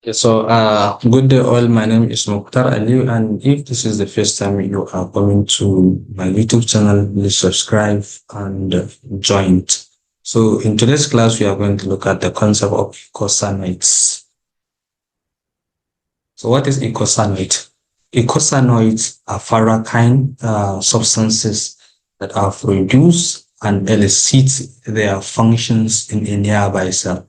Good day all. My name is Mukhtar Ali, and if this is the first time you are coming to my YouTube channel, please subscribe and join it. So, in today's class, we are going to look at the concept of eicosanoids. So, what is eicosanoid? Eicosanoids are paracrine substances that are produced and elicit their functions in a nearby cell.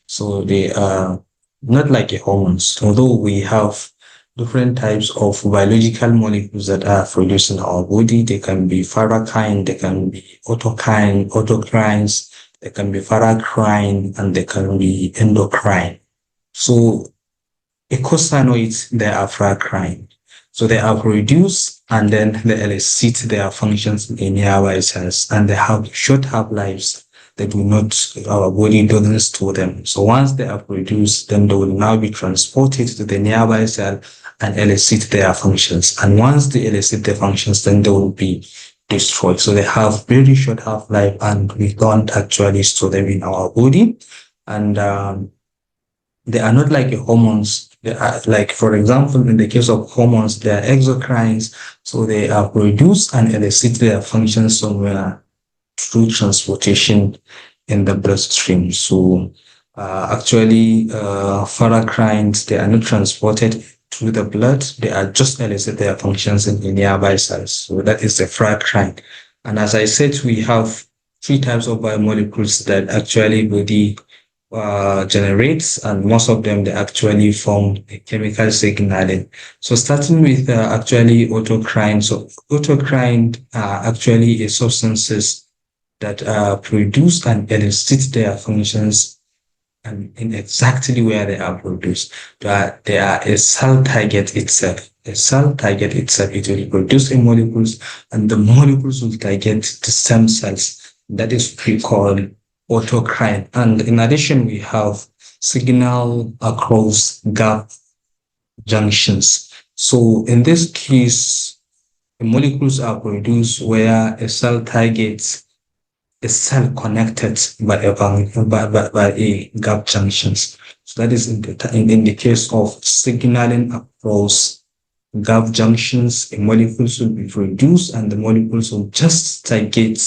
So they are not like hormones, although we have different types of biological molecules that are produced in our body. They can be paracrine, they can be autocrines, they can be paracrine, and they can be endocrine. So eicosanoids, they are paracrine. So they are produced and then they elicit their functions in nearby cells, and they have short half-lives. They do not, our body doesn't store them. So once they are produced, then they will now be transported to the nearby cell and elicit their functions. And once they elicit their functions, then they will be destroyed. So they have very short half-life, and we don't actually store them in our body. And they are not like hormones. They are like, for example, in the case of hormones, they are exocrines. So they are produced and elicit their functions somewhere through transportation in the bloodstream. So paracrines, they are not transported through the blood. They are just elicit their functions in the nearby cells. So that is the paracrine. And as I said, we have three types of biomolecules that actually body generates, and most of them they actually form a chemical signaling. So starting with autocrine. So autocrine are actually a substances that are produced and elicit their functions and in exactly where they are produced. They are a cell target itself. A cell target itself, it will produce a molecules, and the molecules will target the stem cells. That is called autocrine. And in addition, we have signal across gap junctions. So in this case, the molecules are produced where a cell targets a cell connected by a gap junctions. So that is in the case of signaling across gap junctions, a molecules will be produced and the molecules will just target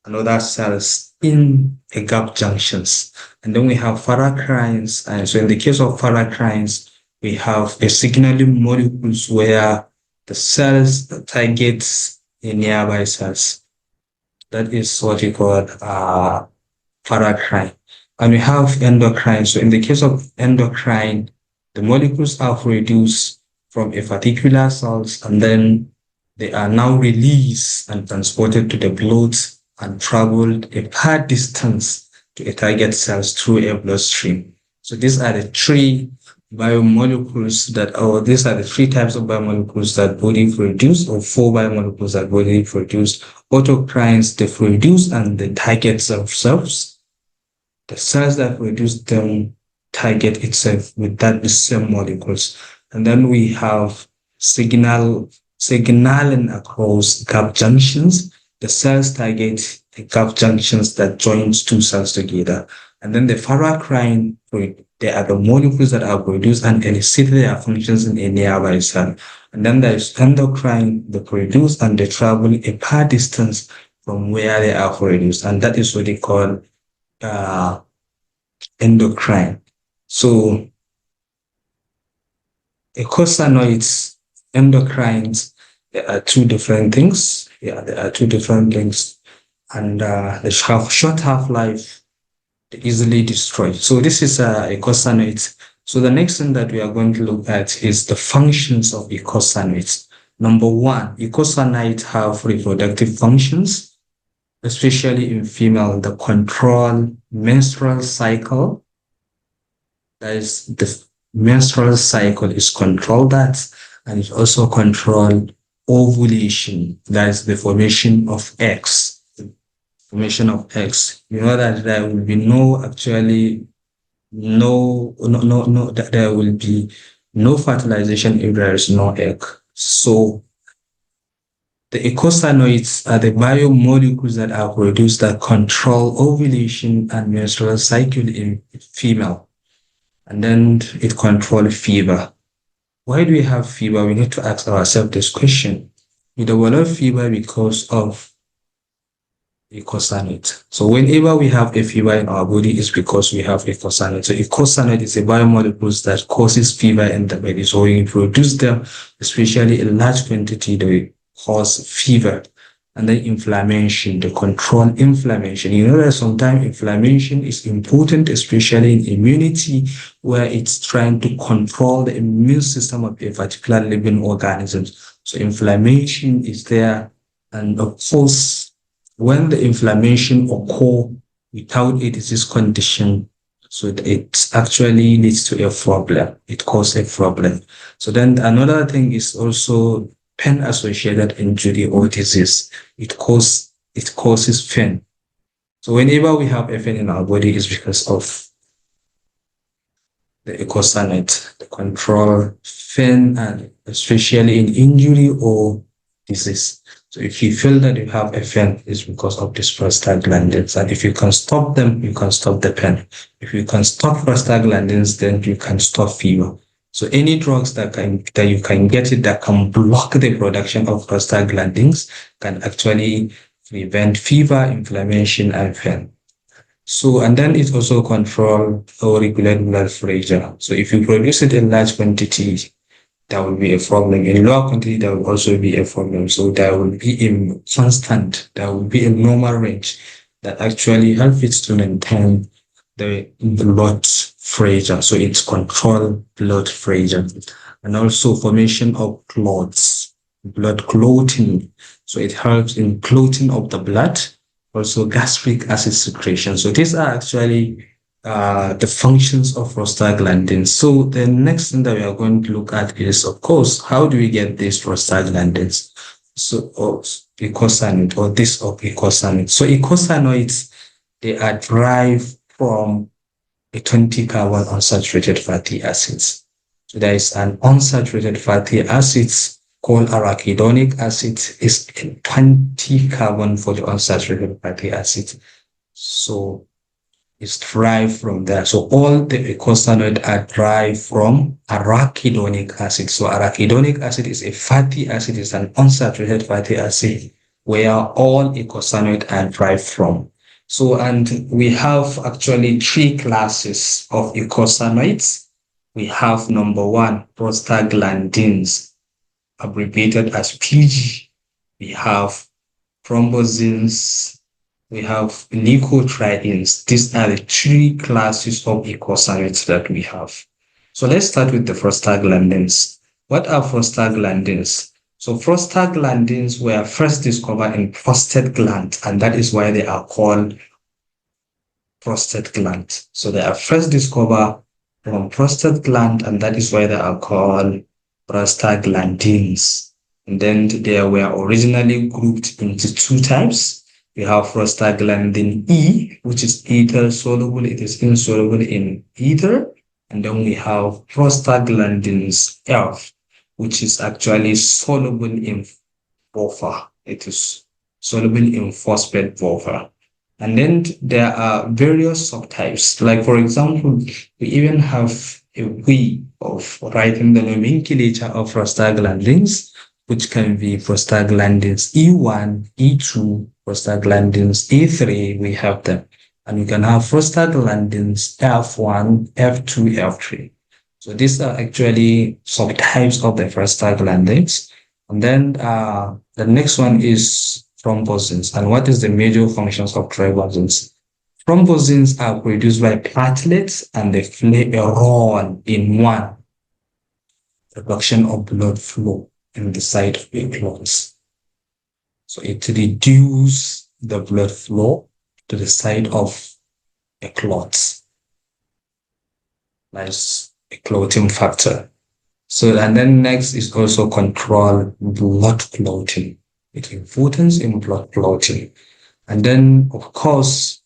another cells in a gap junctions. And then we have paracrines. And so in the case of paracrines, we have a signaling molecules where the cells targets the nearby cells. That is what we call paracrine. And we have endocrine. So in the case of endocrine, the molecules are produced from a particular cells, and then they are now released and transported to the blood and traveled a far distance to a target cells through a bloodstream. So these are the three biomolecules these are the three types of biomolecules that body produce, or four biomolecules that body produce. Autocrines, they produce and they target themselves. The cells that produce them target itself with the same molecules. And then we have signaling across gap junctions. The cells target the gap junctions that joins two cells together. And then the paracrine, they are the molecules that are produced and elicit their functions in a nearby cell. And then there is endocrine, they produce and they travel a far distance from where they are produced. And that is what they call endocrine. So eicosanoids, endocrines, there are two different things. Yeah, there are two different things. And they have short half-life, easily destroyed. So this is eicosanoids. So the next thing that we are going to look at is the functions of eicosanoids. Number one, eicosanoids have reproductive functions, especially in female. The control menstrual cycle. That is, the menstrual cycle is controlled that, and it also controls ovulation. That is the formation of eggs. Formation of eggs. You know that there will be there will be no fertilization if there is no egg. So the eicosanoids are the biomolecules that are produced that control ovulation and menstrual cycle in female. and then it controls fever. Why do we have fever? We need to ask ourselves this question. We develop fever because of eicosanoid. So whenever we have a fever in our body, it's because we have eicosanoid. So eicosanoid is a biomolecule that causes fever in the body. So when we produce them, especially in large quantity, they cause fever. And then inflammation, the control inflammation. You know that sometimes inflammation is important, especially in immunity, where it's trying to control the immune system of a particular living organism. So inflammation is there. And of course, when the inflammation occurs without a disease condition, so it actually leads to a problem. It causes a problem. So then another thing is also pain-associated injury or disease. It causes pain. So whenever we have a pain in our body, it's because of the eicosanoid, the control pain, and especially in injury or disease. So if you feel that you have a pain, it's because of these prostaglandins. And if you can stop them, you can stop the pain. If you can stop prostaglandins, then you can stop fever. So any drugs that you can get it that can block the production of prostaglandins can actually prevent fever, inflammation, and pain. So, and then it also control or regulate blood pressure. So if you produce it in large quantity, that will be a problem. In lower quantity, that will also be a problem. So there will be a constant, there will be a normal range that actually helps it to maintain the blood pressure. So it's control blood pressure. And also formation of clots, blood clotting. So it helps in clotting of the blood, also gastric acid secretion. So these are actually the functions of prostaglandins. So the next thing that we are going to look at is, of course, how do we get these prostaglandins? So, eicosanoid or this of eicosanoids. So eicosanoids, they are derived from a 20 carbon unsaturated fatty acids. So there is an unsaturated fatty acids called arachidonic acid is 20 carbon for the unsaturated fatty acid. So it's derived from there. So all the eicosanoids are derived from arachidonic acid. So arachidonic acid is a fatty acid, it's an unsaturated fatty acid where all eicosanoids are derived from. So, and we have actually three classes of eicosanoids. We have number one, prostaglandins, abbreviated as PG. We have thromboxanes, we have leukotrienes. These are the three classes of eicosanoids that we have. So let's start with the prostaglandins. What are prostaglandins? So prostaglandins were first discovered in prostate glands, and that is why they are called prostate glands. So they are first discovered from prostate gland, and that is why they are called prostaglandins. And then they were originally grouped into two types. We have prostaglandin E, which is ether soluble. It is insoluble in ether. And then we have prostaglandins F, which is actually soluble in buffer. It is soluble in phosphate buffer. And then there are various subtypes. Like, for example, we even have a way of writing the nomenclature of prostaglandins, which can be prostaglandins E1, E2, prostaglandins E3, we have them. And we can have prostaglandins F1, F2, F3. So these are actually subtypes of the prostaglandins. And then the next one is thromboxanes. And what is the major functions of thromboxanes? Thromboxanes are produced by platelets and they play a role in one, reduction of blood flow in the site of the clots. So it reduces the blood flow to the site of a clot. That's a clotting factor. So, and then next is also control blood clotting. Its importance in blood clotting. And then, of course,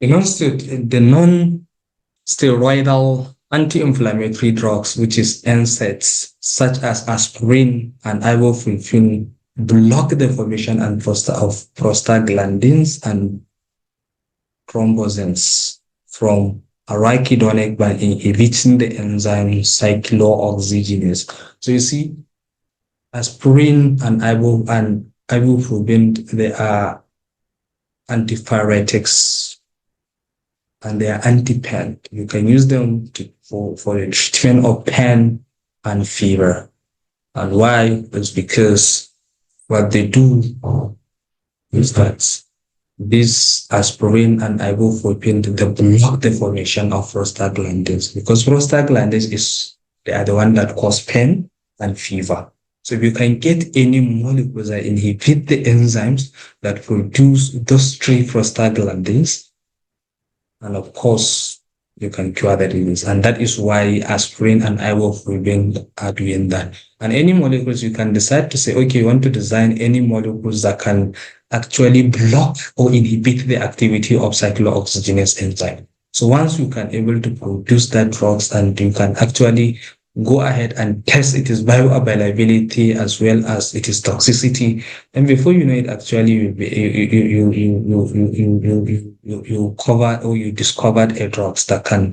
the non-steroidal anti-inflammatory drugs, which is NSAIDs, such as aspirin and ibuprofen, block the formation and of prostaglandins and thromboxanes from arachidonic by inhibiting the enzyme cyclooxygenase. So you see, aspirin and ibuprofen, they are antipyretics and they are anti-pain. You can use them for the treatment of pain and fever. And why? It's because what they do is that this aspirin and ibuprofen, they block the formation of prostaglandins, because prostaglandins they are the one that cause pain and fever. So if you can get any molecules that inhibit the enzymes that produce those three prostaglandins, and of course you can cure the disease. And that is why aspirin and ibuprofen are doing that. And any molecules, you can decide to say, okay, you want to design any molecules that can actually block or inhibit the activity of cyclooxygenase enzyme. So once you can able to produce that drugs, and you can actually go ahead and test its bioavailability as well as its toxicity, and before you know it, actually you cover, or you discovered a drugs that can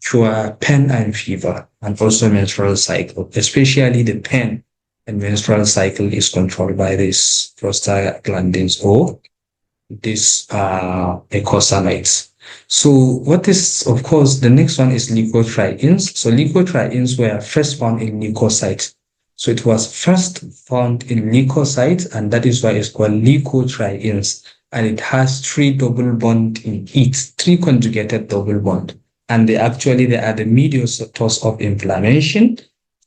cure pain and fever, and also menstrual cycle. Especially the pain and menstrual cycle is controlled by this prostaglandins, or this eicosanoids. So what is, of course, the next one is leukotrienes. So leukotrienes were first found in leukocytes. So it was first found in leukocytes, and that is why it's called leukotrienes. And it has three double bond in it, three conjugated double bond. And they are the mediators of inflammation.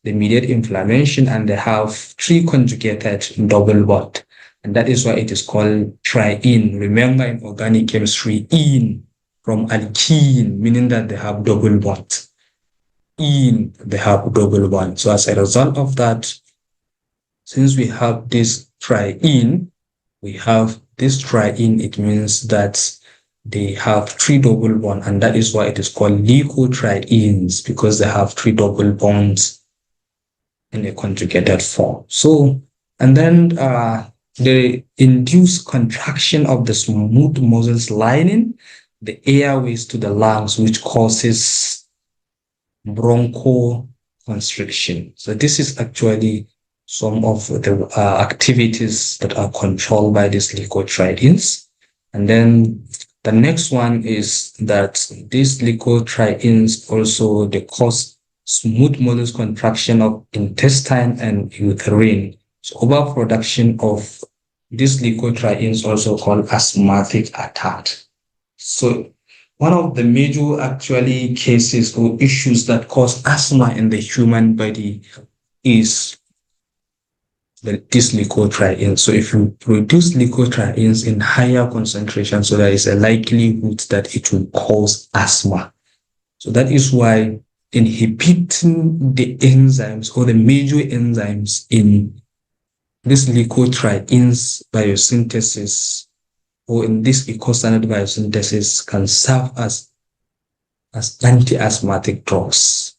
They mediate inflammation, and they have three conjugated double bond. And that is why it is called triene. Remember, in organic chemistry, ene from alkene, meaning that they have double bond. Ene, they have double bond. So as a result of that, since we have this triene, it means that they have three double bonds, and that is why it is called leukotrienes, because they have three double bonds in a conjugated form. So, and then the induced contraction of the smooth muscles lining the airways to the lungs, which causes bronchoconstriction. So this is actually some of the activities that are controlled by these leukotrienes. And then the next one is that these leukotrienes also, they cause smooth muscle contraction of intestine and uterine. So overproduction of these leukotrienes also called asthmatic attack. So one of the major actually cases or issues that cause asthma in the human body is this leukotrienes. So if you produce leukotrienes in higher concentration, so there is a likelihood that it will cause asthma. So that is why inhibiting the enzymes, or the major enzymes in this leukotrienes biosynthesis, or in this eicosanoid biosynthesis, can serve as anti-asthmatic drugs.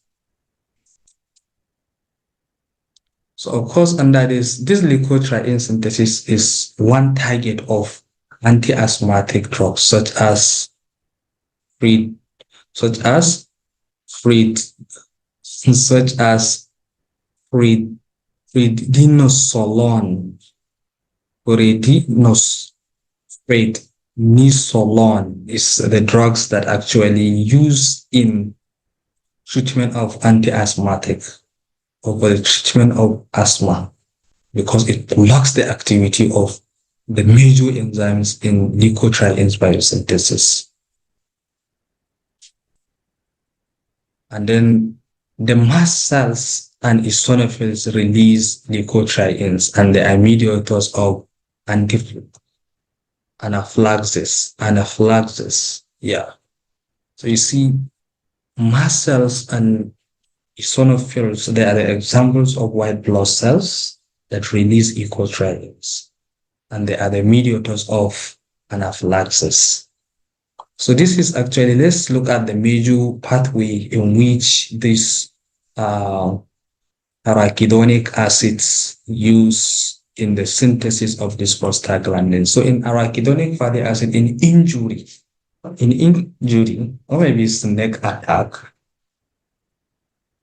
So of course, under this leukotriene synthesis is one target of anti-asthmatic drugs, such as prednisolone is the drugs that actually used in treatment of anti-asthmatic, or for the treatment of asthma, because it blocks the activity of the major enzymes in leukotrienes biosynthesis. And then the mast cells and eosinophils release leukotrienes, and they are mediators of anaphylaxis. Yeah. So you see, mast cells and eosinophils, they are the examples of white blood cells that release leukotrienes, and they are the mediators of anaphylaxis. So this is actually, let's look at the major pathway in which these arachidonic acids use in the synthesis of this prostaglandin. So in arachidonic fatty acid, in injury, In injury, or maybe snake attack,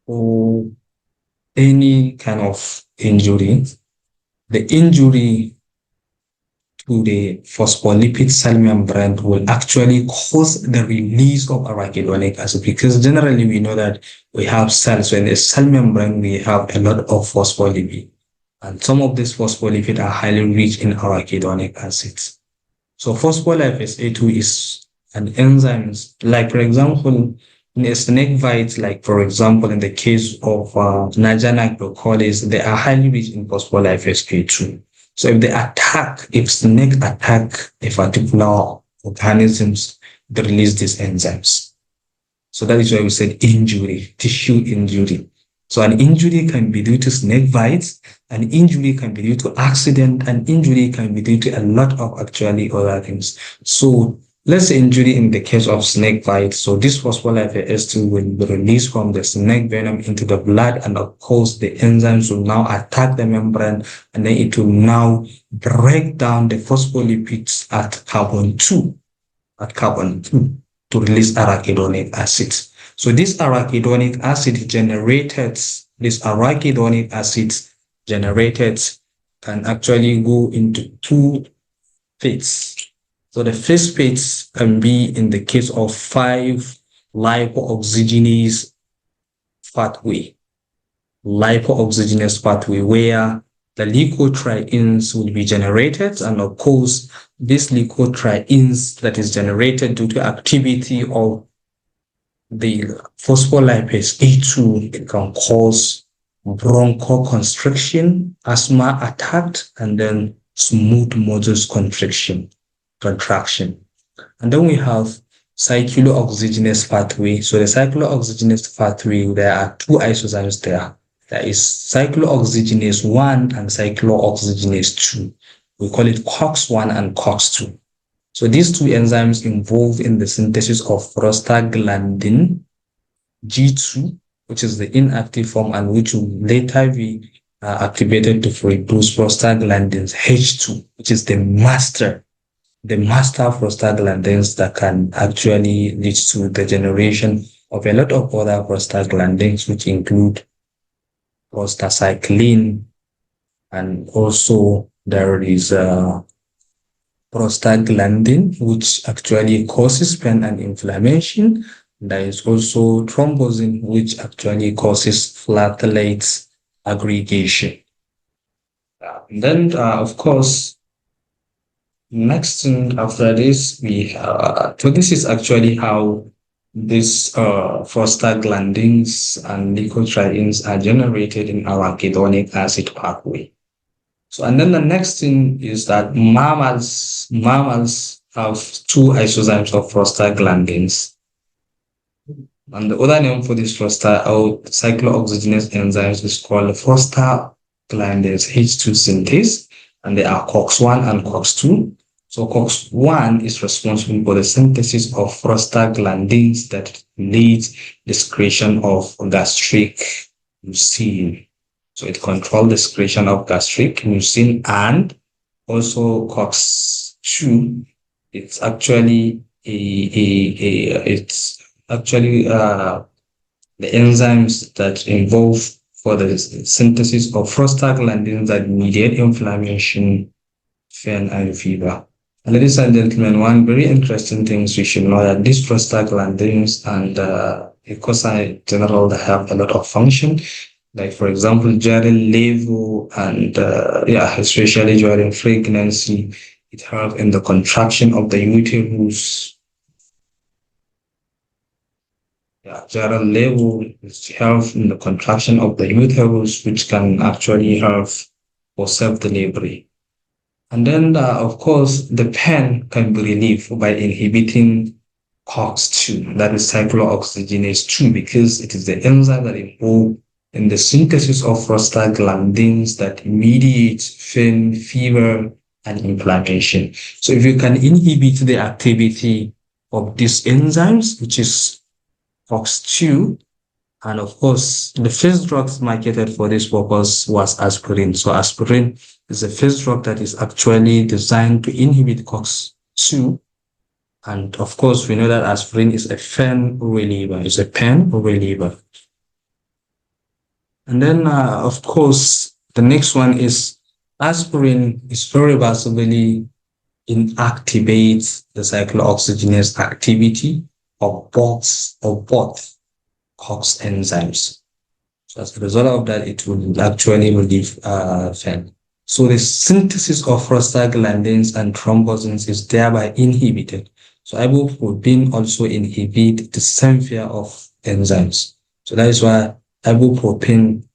or any kind of injury, the injury to the phospholipid cell membrane will actually cause the release of arachidonic acid, because generally we know that we have cells. So in the cell membrane, we have a lot of phospholipid, and some of these phospholipid are highly rich in arachidonic acids. So phospholipase A2 is an enzyme, like for example, in a snake bite, like for example, in the case of Najana glucolis, they are highly rich in phospholipase A2. So if snake attack a particular organisms, they release these enzymes. So that is why we said injury, tissue injury. So an injury can be due to snake bites, an injury can be due to accident, an injury can be due to a lot of actually other things. So let's say injury in the case of snake bite. So this phospholipase S2 will be released from the snake venom into the blood, and of course the enzymes will now attack the membrane, and then it will now break down the phospholipids at carbon 2 to release arachidonic acid. So this arachidonic acid generated can actually go into two fates. So the first phase can be in the case of 5-lipoxygenase pathway, where the leukotrienes will be generated, and of course this leukotrienes that is generated due to activity of the phospholipase A2, it can cause bronchoconstriction, asthma attack, and then smooth muscle contraction. And then we have cyclooxygenase pathway. So the cyclooxygenase pathway, there are two isozymes there. There is cyclooxygenase 1 and cyclooxygenase 2. We call it COX1 and COX2. So these two enzymes involved in the synthesis of prostaglandin G2, which is the inactive form, and which will later be activated to produce prostaglandins H2, which is the master prostaglandins that can actually lead to the generation of a lot of other prostaglandins, which include prostacyclin, and also there is prostaglandin, which actually causes pain and inflammation. There is also thrombosin, which actually causes platelets aggregation. Then, of course, next thing after this, so this is actually how these prostaglandins and leukotrienes are generated in arachidonic acid pathway. So, and then the next thing is that mammals have two isozymes of prostaglandins. And the other name for this cyclooxygenase enzymes is called prostaglandins H2 synthase, and they are COX1 and COX2. So COX1 is responsible for the synthesis of prostaglandins that leads the secretion of gastric mucin. So it controls the secretion of gastric mucin, and also COX2. It's actually the enzymes that involve for the synthesis of prostaglandins that mediate inflammation, pain, and fever. And ladies and gentlemen, one very interesting thing we should know that these prostaglandins and eicosanoids in general, they have a lot of function. Like for example, during labor and especially during pregnancy, it helps in the contraction of the uterus. During labor, it helps in the contraction of the uterus, which can actually help for self-delivery. And then, of course, the pain can be relieved by inhibiting COX2, that is cyclooxygenase 2, because it is the enzyme that involved in the synthesis of prostaglandins that mediate pain, fever, and inflammation. So if you can inhibit the activity of these enzymes, which is COX2, and of course, the first drugs marketed for this purpose was aspirin. So aspirin is the first drug that is actually designed to inhibit COX2 And of course, we know that aspirin is a pain reliever. It's a pain reliever. And then, of course, the next one is aspirin is irreversibly inactivates the cyclooxygenase activity of both COX enzymes. So as a result of that, it will actually relieve pain. So the synthesis of prostaglandins and thromboxanes is thereby inhibited. So ibuprofen also inhibit the same pair of enzymes. So that is why ibuprofen,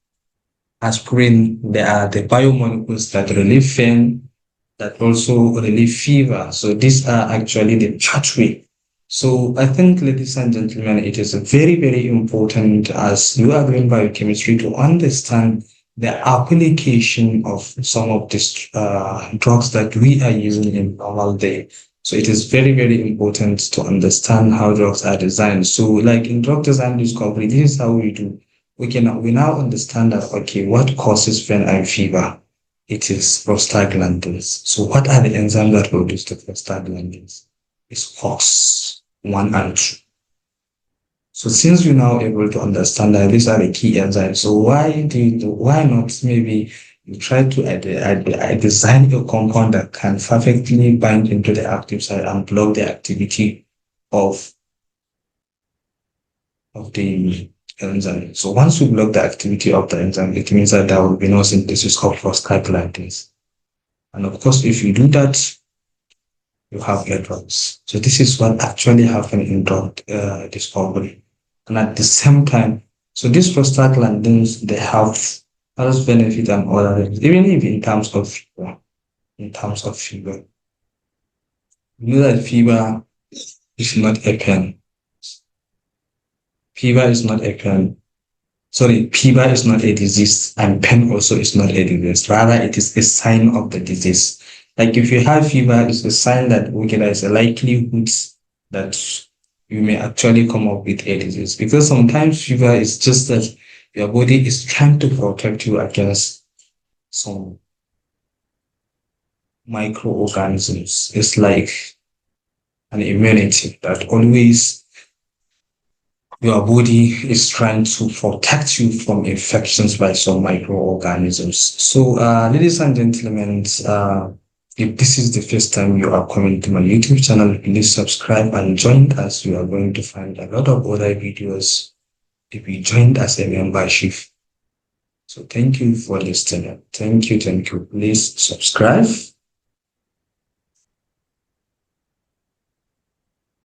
aspirin, they are the biomolecules that relieve pain, that also relieve fever. So these are actually the pathway. So I think, ladies and gentlemen, it is very, very important as you are doing biochemistry to understand the application of some of these drugs that we are using in normal day. So it is very, very important to understand how drugs are designed. So like in drug design discovery, this is how we do. We now understand that, okay, what causes pain and fever? It is prostaglandins. So what are the enzymes that produce the prostaglandins? It's COX-1 and 2. So since you're now able to understand that these are the key enzymes, so why not maybe you try to design a compound that can perfectly bind into the active site and block the activity of the enzyme. So once you block the activity of the enzyme, it means that there will be no synthesis of prostaglandins. And of course, if you do that, you have drugs. So this is what actually happened in drug discovery. And at the same time, so these prostaglandins, they have health benefit and other things, even if in terms of fever. In terms of fever, you know that fever is not a pain. Fever is not a pain. Sorry, fever is not a disease, and pain also is not a disease. Rather, it is a sign of the disease. Like if you have fever, it's a sign that, okay, there is a likelihood that you may actually come up with a disease. Because sometimes fever is just that your body is trying to protect you against some microorganisms. It's like an immunity that always your body is trying to protect you from infections by some microorganisms. So, ladies and gentlemen, if this is the first time you are coming to my YouTube channel, please subscribe and join us. You are going to find a lot of other videos if you joined as a membership. So thank you for listening. Thank you. Please subscribe